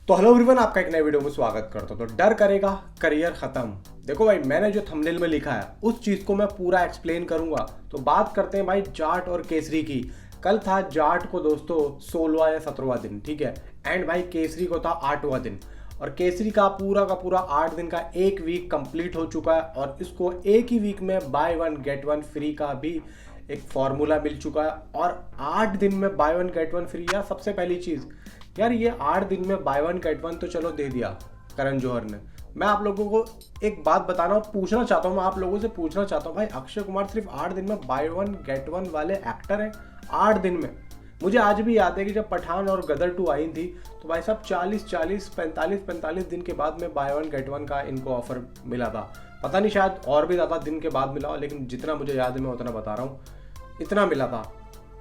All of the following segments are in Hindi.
तो हेलो एवरीवन, आपका एक नए वीडियो में स्वागत करता हूं। तो डर करेगा करियर खत्म। देखो भाई, मैंने जो थंबनेल में लिखा है उस चीज को मैं पूरा एक्सप्लेन करूंगा। तो बात करते हैं भाई जाट और केसरी की। कल था जाट को दोस्तों 16वां या 17वां दिन, ठीक है। एंड भाई केसरी को था 8वां दिन। और केसरी का पूरा 8 दिन का एक वीक कंप्लीट हो चुका है। और इसको एक ही वीक में by one get one free का भी एक फॉर्मूला मिल चुका है। और 8 दिन में by one get one free. यार सबसे पहली चीज, यार ये 8 दिन में बाय वन गेट वन तो चलो दे दिया करण जौहर ने। मैं आप लोगों को एक बात बताना और पूछना चाहता हूँ, मैं आप लोगों से पूछना चाहता हूँ भाई, अक्षय कुमार सिर्फ 8 दिन में बाय वन गेट वन वाले एक्टर हैं 8 दिन में। मुझे आज भी याद है कि जब पठान और गदर 2 आई थी तो भाई साहब 45 दिन के बाद में बाय वन गेट वन का इनको ऑफर मिला था। पता नहीं, शायद और भी ज़्यादा दिन के बाद मिला हो, लेकिन जितना मुझे याद है मैं उतना बता रहा हूँ, इतना मिला था।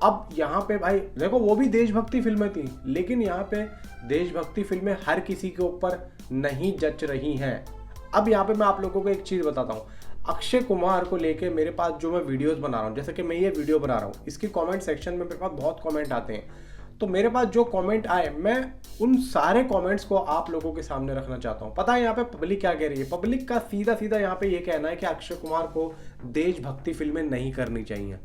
अब यहाँ पे भाई देखो, वो भी देशभक्ति फिल्में थी, लेकिन यहाँ पे देशभक्ति फिल्में हर किसी के ऊपर नहीं जच रही हैं। अब यहाँ पे मैं आप लोगों को एक चीज़ बताता हूँ। अक्षय कुमार को लेके मेरे पास जो मैं वीडियोस बना रहा हूँ, जैसे कि मैं ये वीडियो बना रहा हूँ, इसके कमेंट सेक्शन में मेरे पास बहुत कमेंट आते हैं। तो मेरे पास जो कमेंट आए, मैं उन सारे कमेंट्स को आप लोगों के सामने रखना चाहता हूँ। पता है यहाँ पे पब्लिक क्या कह रही है? पब्लिक का सीधा यहाँ पे ये कहना है कि अक्षय कुमार को देशभक्ति फिल्में नहीं करनी चाहिए।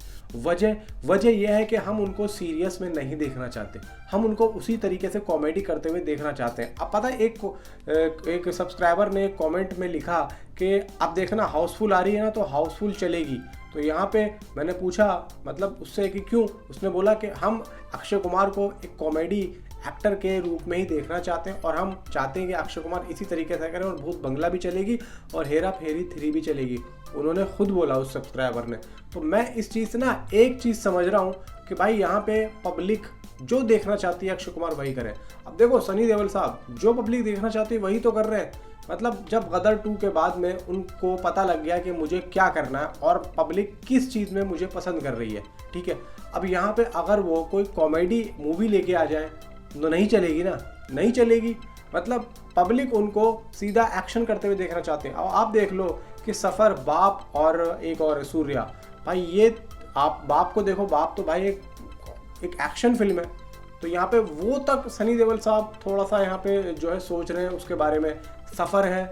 वजह यह है कि हम उनको सीरियस में नहीं देखना चाहते, हम उनको उसी तरीके से कॉमेडी करते हुए देखना चाहते हैं। अब पता है, एक सब्सक्राइबर ने कॉमेंट में लिखा कि अब देखना हाउसफुल आ रही है ना, तो हाउसफुल चलेगी। तो यहाँ पे मैंने पूछा मतलब उससे कि क्यों? उसने बोला कि हम अक्षय कुमार को एक कॉमेडी एक्टर के रूप में ही देखना चाहते हैं, और हम चाहते हैं कि अक्षय कुमार इसी तरीके से करें, और भूत बंगला भी चलेगी और हेरा फेरी 3 भी चलेगी। उन्होंने खुद बोला उस सब्सक्राइबर ने। तो मैं इस चीज़ से ना एक चीज़ समझ रहा हूँ कि भाई यहाँ पे पब्लिक जो देखना चाहती है अक्षय कुमार वही करे। अब देखो सनी देओल साहब, जो पब्लिक देखना चाहती है वही तो कर रहे हैं। मतलब जब गदर 2 के बाद में उनको पता लग गया कि मुझे क्या करना है और पब्लिक किस चीज़ में मुझे पसंद कर रही है, ठीक है। अब यहाँ पे अगर वो कोई कॉमेडी मूवी लेके आ जाए तो नहीं चलेगी ना, नहीं चलेगी। मतलब पब्लिक उनको सीधा एक्शन करते हुए देखना चाहते हैं। अब आप देख लो कि सफ़र, बाप और एक और सूर्या, भाई ये आप बाप को देखो, बाप तो भाई एक एक्शन फिल्म है। तो यहाँ पे वो तक सनी देओल साहब थोड़ा सा यहाँ पे जो है सोच रहे हैं उसके बारे में। सफ़र है,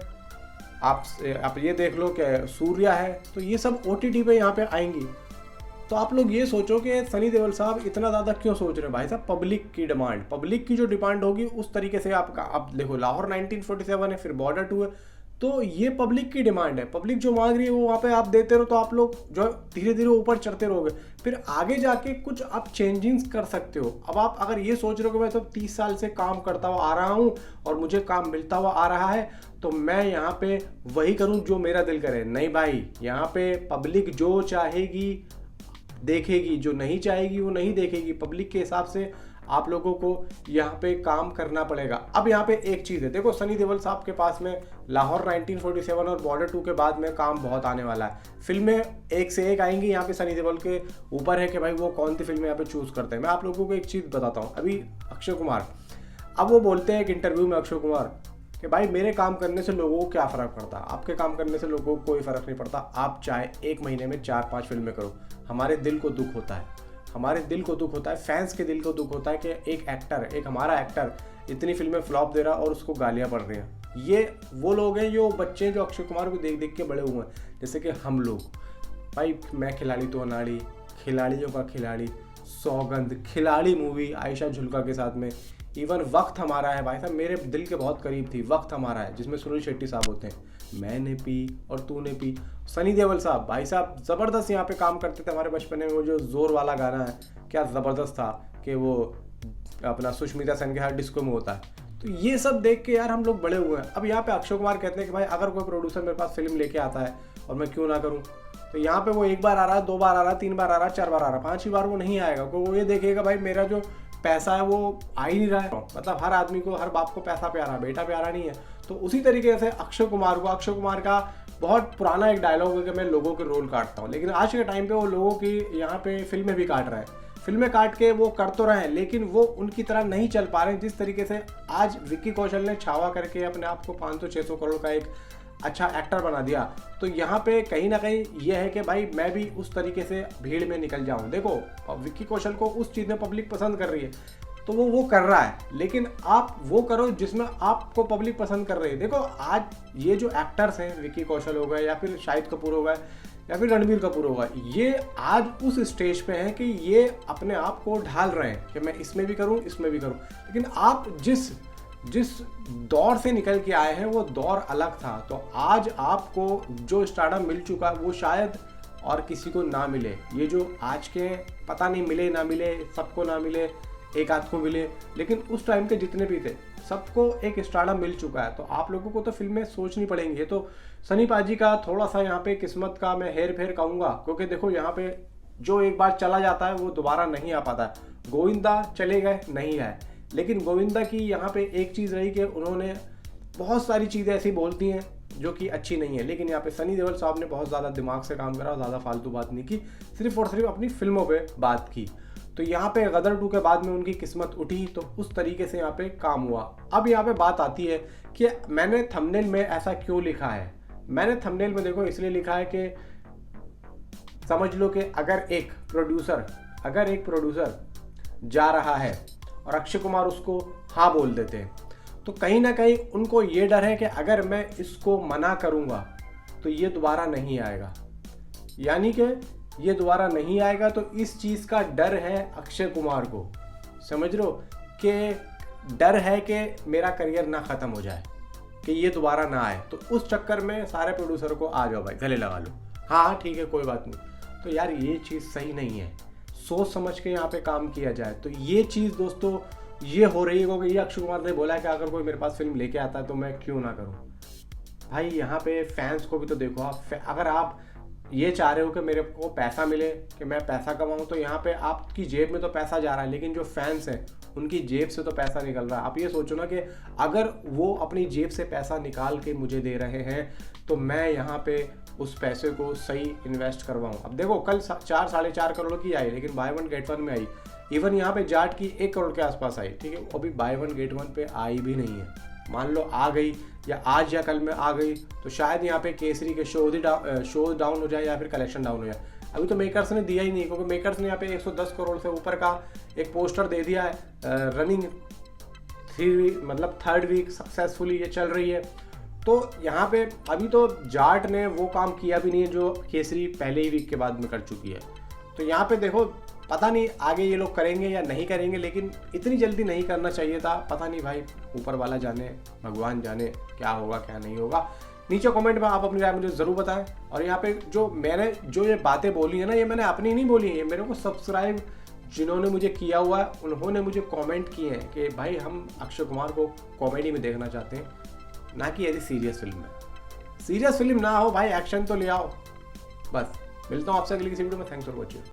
आप ये देख लो कि सूर्या है, तो ये सब OTT पे यहाँ पे आएंगी। तो आप लोग ये सोचो कि सनी देओल साहब इतना ज़्यादा क्यों सोच रहे हैं? भाई साहब पब्लिक की डिमांड, पब्लिक की जो डिमांड होगी उस तरीके से आपका, अब देखो लाहौर 1947 है, फिर बॉर्डर 2 है, तो ये पब्लिक की डिमांड है। पब्लिक जो मांग रही है वो वहाँ पे आप देते रहो, तो आप लोग जो धीरे धीरे ऊपर चढ़ते रहोगे, फिर आगे जाके कुछ आप चेंजिंग्स कर सकते हो। अब आप अगर ये सोच रहे हो कि मैं तो 30 साल से काम करता हुआ आ रहा हूँ और मुझे काम मिलता हुआ आ रहा है, तो मैं यहाँ पे वही करूँ जो मेरा दिल करे, नहीं भाई। यहाँ पे पब्लिक जो चाहेगी देखेगी, जो नहीं चाहेगी वो नहीं देखेगी। पब्लिक के हिसाब से आप लोगों को यहाँ पे काम करना पड़ेगा। अब यहाँ पे एक चीज़ है, देखो सनी देओल साहब के पास में लाहौर 1947 और बॉर्डर 2 के बाद में काम बहुत आने वाला है। फिल्में एक से एक आएंगी। यहाँ पे सनी देओल के ऊपर है कि भाई वो कौन सी फिल्में यहाँ पे चूज़ करते हैं। मैं आप लोगों को एक चीज़ बताता हूँ। अभी अक्षय कुमार, अब वो बोलते हैं एक इंटरव्यू में अक्षय कुमार कि भाई मेरे काम करने से लोगों को क्या फ़र्क पड़ता है, आपके काम करने से लोगों को कोई फ़र्क नहीं पड़ता। आप चाहे एक महीने में 4-5 फिल्में करो, हमारे दिल को दुख होता है, हमारे दिल को दुख होता है, फैंस के दिल को दुख होता है कि एक एक्टर, एक हमारा एक्टर इतनी फिल्में फ्लॉप दे रहा और उसको गालियाँ पड़ रही हैं। ये वो लोग हैं, जो बच्चे जो अक्षय कुमार को देख देख के बड़े हुए हैं, जैसे कि हम लोग। भाई मैं खिलाड़ी तो अनाड़ी, खिलाड़ियों का खिलाड़ी, सौगंध, खिलाड़ी मूवी आयशा झुल्का के साथ में, इवन वक्त हमारा है, भाई साहब मेरे दिल के बहुत करीब थी। वक्त हमारा है जिसमें सुनील शेट्टी साहब होते हैं, मैंने पी और तूने पी। सनी देओल साहब, भाई साहब ज़बरदस्त यहाँ पे काम करते थे हमारे बचपन में। वो जो जोर वाला गाना है, क्या ज़बरदस्त था कि वो अपना सुष्मिता सेन के साथ डिस्को में होता है। तो ये सब देख के यार हम लोग बड़े हुए हैं। अब यहाँ पे अक्षय कुमार कहते हैं कि भाई अगर कोई प्रोड्यूसर मेरे पास फिल्म लेके आता है और मैं क्यों ना करूँ। तो यहाँ पे वो 1 बार आ रहा है, 2 बार आ रहा है, 3 बार आ रहा है, 4 बार आ रहा है, 5वीं बार वो नहीं आएगा, क्योंकि वो ये देखेगा भाई मेरा जो पैसा है वो आ ही नहीं रहा है। मतलब हर आदमी को, हर बाप को पैसा प्यारा, बेटा प्यारा नहीं है। तो उसी तरीके से अक्षय कुमार का बहुत पुराना एक डायलॉग है कि मैं लोगों के रोल काटता हूँ, लेकिन आज के टाइम पे वो लोगों की यहाँ पे फिल्में भी काट रहे हैं। फिल्में काट के वो कर तो रहे हैं, लेकिन वो उनकी तरह नहीं चल पा रहे हैं जिस तरीके से आज विक्की कौशल ने छावा करके अपने आप को 500-600 करोड़ का एक अच्छा एक्टर बना दिया। तो यहाँ पे कहीं ना कहीं ये है कि भाई मैं भी उस तरीके से भीड़ में निकल जाऊँ। देखो विक्की कौशल को उस चीज़ में पब्लिक पसंद कर रही है। तो वो कर रहा है, लेकिन आप वो करो जिसमें आपको पब्लिक पसंद कर रही है। देखो आज ये जो एक्टर्स हैं, विकी कौशल हो गए या फिर शाहिद कपूर हो गए या फिर रणबीर कपूर होगा, ये आज उस स्टेज पे हैं कि ये अपने आप को ढाल रहे हैं कि मैं इसमें भी करूं, इसमें भी करूं। लेकिन आप जिस दौर से निकल के आए हैं वो दौर अलग था। तो आज आपको जो स्टारडम मिल चुका है वो शायद और किसी को ना मिले। ये जो आज के पता नहीं मिले ना मिले, सबको ना मिले, एक आध को मिले, लेकिन उस टाइम के जितने भी थे सबको एक स्टारडम मिल चुका है। तो आप लोगों को तो फिल्में सोचनी पड़ेंगी। तो सनी पाजी का थोड़ा सा यहाँ पे किस्मत का मैं हेर फेर कहूँगा, क्योंकि देखो यहाँ पे जो एक बार चला जाता है वो दोबारा नहीं आ पाता। गोविंदा चले गए, नहीं है, लेकिन गोविंदा की यहाँ पे एक चीज़ रही कि उन्होंने बहुत सारी चीज़ें ऐसी बोलती हैं जो कि अच्छी नहीं है। लेकिन यहाँ पे सनी देओल साहब ने बहुत ज़्यादा दिमाग से काम करा, ज़्यादा फालतू बात नहीं की, सिर्फ और सिर्फ अपनी फिल्मों पे बात की। तो यहाँ पे गदर 2 के बाद में उनकी किस्मत उठी, तो उस तरीके से यहाँ पे काम हुआ। अब यहाँ पे बात आती है कि मैंने थंबनेल में ऐसा क्यों लिखा है। मैंने थंबनेल में देखो इसलिए लिखा है कि समझ लो कि अगर एक प्रोड्यूसर जा रहा है और अक्षय कुमार उसको हाँ बोल देते हैं, तो कहीं ना कहीं उनको ये डर है कि अगर मैं इसको मना करूँगा तो ये दोबारा नहीं आएगा, यानी कि ये दोबारा नहीं आएगा। तो इस चीज़ का डर है अक्षय कुमार को, समझ लो कि डर है कि मेरा करियर ना ख़त्म हो जाए, कि ये दोबारा ना आए। तो उस चक्कर में सारे प्रोड्यूसर को आ जाओ भाई गले लगा लो, हाँ ठीक है कोई बात नहीं। तो यार ये चीज़ सही नहीं है, सोच समझ के यहाँ पे काम किया जाए। तो ये चीज़ दोस्तों ये हो रही है, क्योंकि ये अक्षय कुमार ने बोला है कि अगर कोई मेरे पास फिल्म लेके आता है तो मैं क्यों ना करूँ। भाई यहाँ पे फैंस को भी तो देखो आप, अगर आप ये चाह रहे हो कि मेरे को पैसा मिले, कि मैं पैसा कमाऊँ, तो यहाँ पे आपकी जेब में तो पैसा जा रहा है, लेकिन जो फैंस हैं उनकी जेब से तो पैसा निकल रहा है। आप ये सोचो ना कि अगर वो अपनी जेब से पैसा निकाल के मुझे दे रहे हैं तो मैं यहाँ पे उस पैसे को सही इन्वेस्ट करवाऊँ। अब देखो कल 4-4.5 करोड़ की आई, लेकिन बाय वन गेट वन में आई। इवन यहाँ पे जाट की 1 करोड़ के आसपास आई, ठीक है, अभी बाय वन गेट वन पे आई भी नहीं है। मान लो आ गई या आज या कल में आ गई तो शायद यहाँ पे केसरी के शो डाउन हो जाए या फिर कलेक्शन डाउन हो जाए। अभी तो मेकर्स ने दिया ही नहीं, क्योंकि मेकर्स ने यहाँ पे 110 करोड़ से ऊपर का एक पोस्टर दे दिया है। रनिंग 3rd वीक सक्सेसफुली ये चल रही है। तो यहाँ पे अभी तो जाट ने वो काम किया भी नहीं है जो केसरी पहले ही वीक के बाद में कर चुकी है। तो यहाँ पे देखो पता नहीं आगे ये लोग करेंगे या नहीं करेंगे, लेकिन इतनी जल्दी नहीं करना चाहिए था। पता नहीं भाई, ऊपर वाला जाने, भगवान जाने क्या होगा क्या नहीं होगा। नीचे कमेंट में आप अपनी राय मुझे ज़रूर बताएं। और यहाँ पे जो ये बातें बोली है ना, ये मैंने अपनी नहीं बोली है, ये मेरे को सब्सक्राइब जिन्होंने मुझे किया हुआ है उन्होंने मुझे कमेंट किए हैं कि भाई हम अक्षय कुमार को कॉमेडी में देखना चाहते हैं, ना कि यदि सीरियस फिल्म में। सीरियस फिल्म ना हो भाई, एक्शन तो ले आओ। बस मिलता हूँ आपसे अगली किसी वीडियो में। Thanks for watching.